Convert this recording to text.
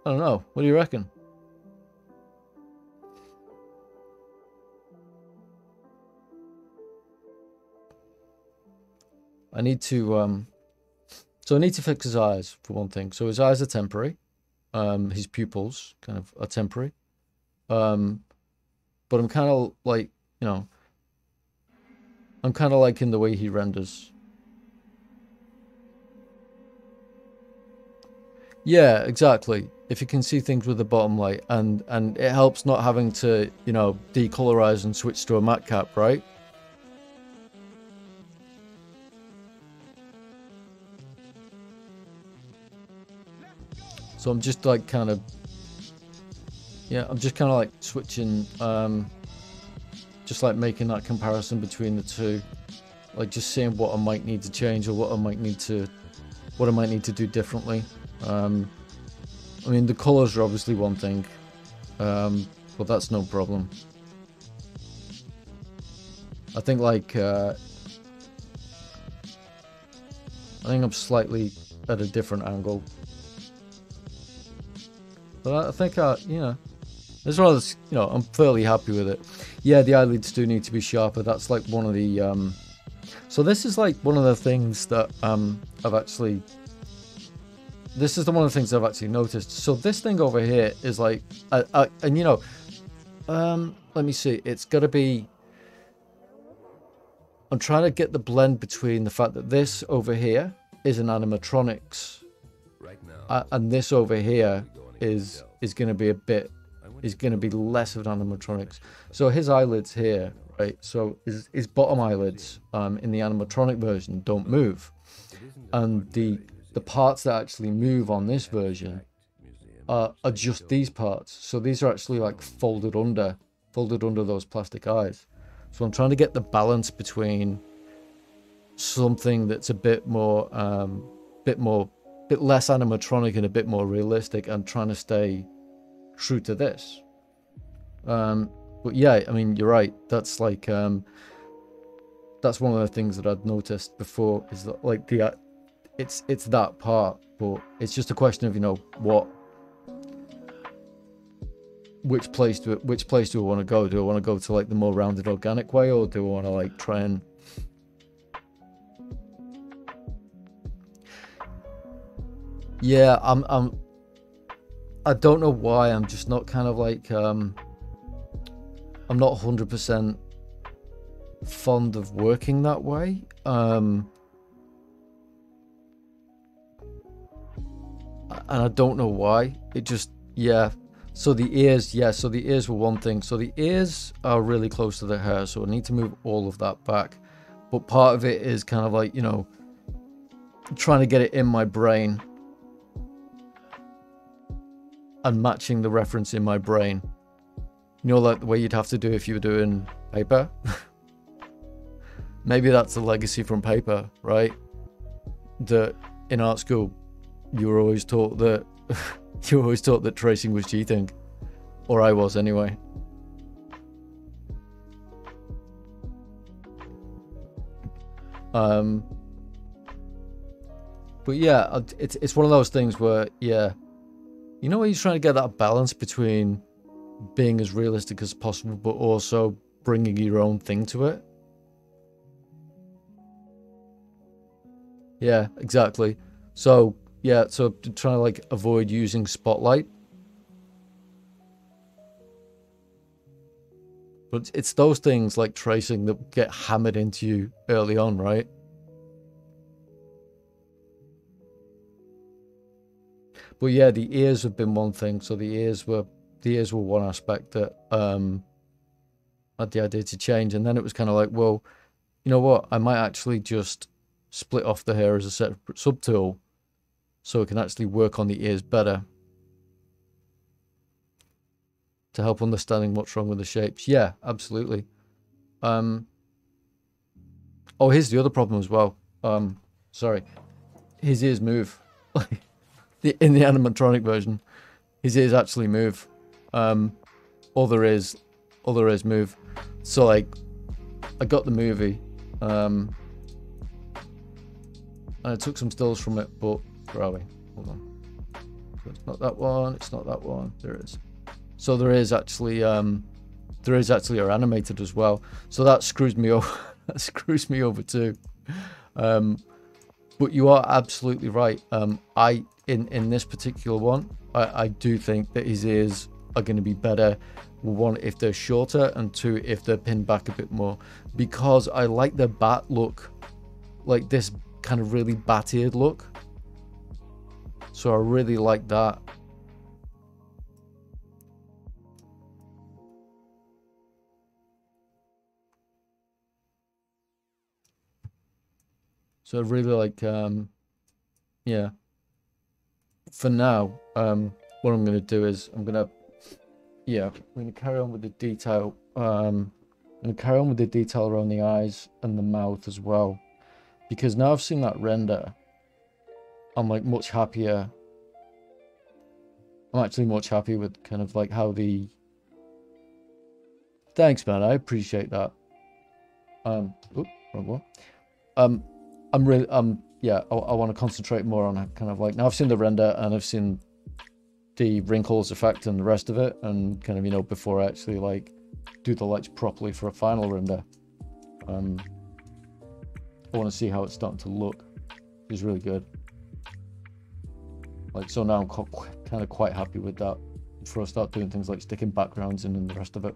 I don't know. What do you reckon? I need to so I need to fix his eyes for one thing. So his eyes are temporary. His pupils kind of are temporary. Um, but I'm kind of like, you know, I'm kind of liking the way he renders. Yeah, exactly. If you can see things with the bottom light, and it helps not having to, you know, decolorize and switch to a matte cap, right? So I'm just like kind of, yeah, I'm just kind of like switching, just like making that comparison between the two, like just seeing what I might need to change or what I might need to do differently. Um, I mean, the colors are obviously one thing, but that's no problem. I think like, I think I'm slightly at a different angle, but I think you know, as well as, you know, I'm fairly happy with it. Yeah, the eyelids do need to be sharper. That's like one of the, so this is like one of the things that I've actually, this is the one of the things I've actually noticed. So this thing over here is like, and you know, let me see. It's got to be. I'm trying to get the blend between the fact that this over here is an animatronics, and this over here is going to be a bit, is going to be less of an animatronics. So his eyelids here, right? So his bottom eyelids in the animatronic version don't move, and the parts that actually move on this version are just these parts. So these are actually like folded under those plastic eyes. So I'm trying to get the balance between something that's a bit more, bit less animatronic and a bit more realistic, and trying to stay true to this. But yeah, I mean, you're right. That's like, that's one of the things that I'd noticed before, is that like it's that part, but it's just a question of, you know, which place do I want to go? Do I want to go to like the more rounded organic way, or do I want to like try and, yeah, I don't know why, I'm just not kind of like, I'm not 100% fond of working that way. And I don't know why. It just, yeah. So the ears, yeah, so the ears were one thing. So the ears are really close to the hair, so I need to move all of that back. But part of it is kind of like, you know, trying to get it in my brain and matching the reference in my brain. You know, like the way you'd have to do if you were doing paper. Maybe that's a legacy from paper, right? That in art school, you were always taught that you were always taught that tracing was cheating, or I was anyway. But yeah, it's one of those things where, yeah, you know, where you're trying to get that balance between being as realistic as possible, but also bringing your own thing to it. Yeah, exactly. So yeah, so trying to like avoid using spotlight, but it's those things like tracing that get hammered into you early on, right? But yeah, the ears have been one thing. So the ears were one aspect that I had the idea to change, and then it was kind of like, well, you know what? I might actually just split off the hair as a separate subtool, so it can actually work on the ears better to help understanding what's wrong with the shapes. Yeah, absolutely. Um, oh, here's the other problem as well. Sorry, his ears move. In the animatronic version, his ears actually move. Um, all there is, move. So like, I got the movie, and I took some stills from it, but where are we? Hold on. So it's not that one. It's not that one. There is. So there is actually are animated as well. So that screws me over. That screws me over too. But you are absolutely right. In this particular one, I do think that his ears are going to be better. One, if they're shorter, and two, if they're pinned back a bit more, because I like the bat look, like this kind of really bat-eared look. So I really like that. So I really like, yeah. For now, what I'm going to do is I'm going to carry on with the detail. I'm going to carry on with the detail around the eyes and the mouth as well, because now I've seen that render, I'm like much happier. I'm actually much happy with kind of like how the. Thanks, man. I appreciate that. Wrong one. I'm really yeah, I want to concentrate more on kind of like, now I've seen the render and I've seen the wrinkles effect and the rest of it, and kind of, you know, before I actually like do the lights properly for a final render, I want to see how it's starting to look. It's really good. Like, so now I'm kind of quite happy with that before I start doing things like sticking backgrounds in and the rest of it.